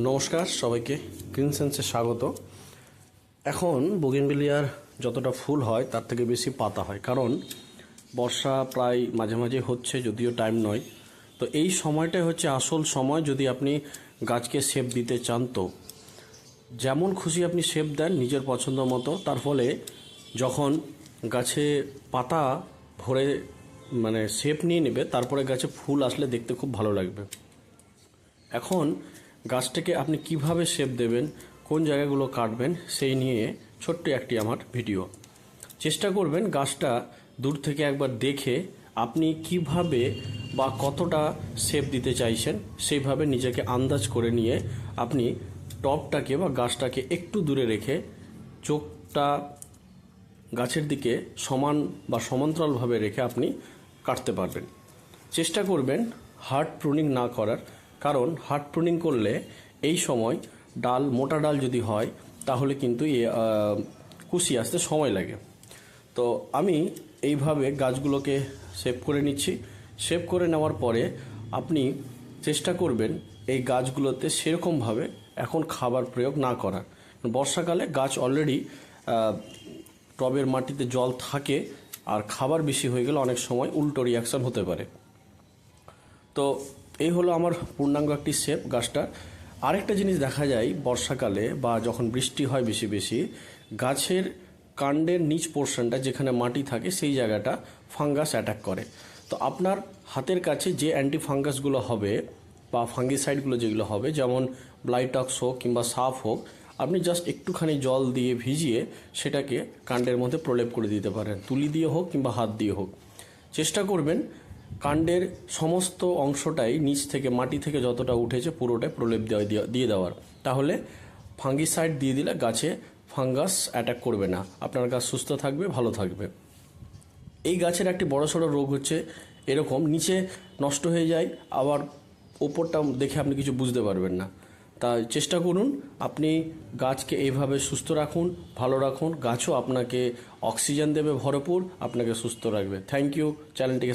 নমস্কার সবাইকে, গ্রিন সেন্সে স্বাগত। এখন বোগেনভিলিয়ার যতটা ফুল হয় তার থেকে বেশি পাতা হয়, কারণ বর্ষা প্রায় মাঝে মাঝে হচ্ছে, যদিও টাইম নয়। তো এই সময়টাই হচ্ছে আসল সময় যদি আপনি গাছকে শেপ দিতে চান। তো যেমন খুশি আপনি শেপ দেন নিজের পছন্দ মতো, তার ফলে যখন গাছে পাতা ভরে শেপ নিয়ে নেবে, তারপরে গাছে ফুল আসলে দেখতে খুব ভালো লাগবে। এখন গাছটাকে আপনি কিভাবে শেপ দেবেন, কোন জায়গাগুলো কাটবেন, সেই নিয়ে ছোট্ট একটি আমার ভিডিও। চেষ্টা করবেন গাছটা দূর থেকে একবার দেখে আপনি কিভাবে বা কতটা শেপ দিতে চাইছেন সেইভাবে নিজেকে আন্দাজ করে নিয়ে আপনি টবটাকে বা গাছটাকে একটু দূরে রেখে চোখটা গাছের দিকে সমান বা সমান্তরালভাবে রেখে আপনি কাটতে পারবেন। চেষ্টা করবেন হার্ড প্রুনিং না করার, কারণ হার্ড প্রুনিং করলে এই সময় ডাল, মোটা ডাল যদি হয় তাহলে কিন্তু কুশি আসতে সময় লাগে। তো আমি এইভাবে গাছগুলোকে শেপ করে নিচ্ছি। শেপ করে নেওয়ার পরে আপনি চেষ্টা করবেন এই গাছগুলোতে সেরকমভাবে এখন খাবার প্রয়োগ না করার। বর্ষাকালে গাছ অলরেডি টবের মাটিতে জল থাকে, আর খাবার বেশি হয়ে গেলে অনেক সময় উল্টো রিয়াকশান হতে পারে। তো এই হলো আমার পূর্ণাঙ্গ একটি শেপ গাছটা। আরেকটা জিনিস দেখা যায় বর্ষাকালে বা যখন বৃষ্টি হয় বেশি বেশি, গাছের কাণ্ডের নিচ পোর্শনটা যেখানে মাটি থাকে সেই জায়গাটা ফাঙ্গাস অ্যাটাক করে। তো আপনার হাতের কাছে যে অ্যান্টি ফাঙ্গাসগুলো হবে বা ফাঙ্গিসাইডগুলো যেগুলো হবে, যেমন ব্লাইটক্স হোক কিংবা সাফ হোক, আপনি জাস্ট একটুখানি জল দিয়ে ভিজিয়ে সেটাকে কাণ্ডের মধ্যে প্রলেপ করে দিতে পারেন, তুলি দিয়ে হোক কিংবা হাত দিয়ে হোক। চেষ্টা করবেন কাণ্ডের সমস্ত অংশটাই নিচ থেকে, মাটি থেকে যতটা উঠেছে পুরোটাই প্রলেপ দিয়ে দেওয়ার। তাহলে ফাঙ্গিসাইড দিয়ে দিলে গাছে ফাঙ্গাস অ্যাটাক করবে না, আপনার গাছ সুস্থ থাকবে, ভালো থাকবে। এই গাছের একটি বড়সড় রোগ হচ্ছে এরকম, নিচে নষ্ট হয়ে যায়, আবার ওপরটা দেখে আপনি কিছু বুঝতে পারবেন না। তাই চেষ্টা করুন আপনি গাছকে এইভাবে সুস্থ রাখুন, ভালো রাখুন। গাছও আপনাকে অক্সিজেন দেবে ভরপুর, আপনাকে সুস্থ রাখবে। থ্যাংক ইউ চ্যানেলটিকে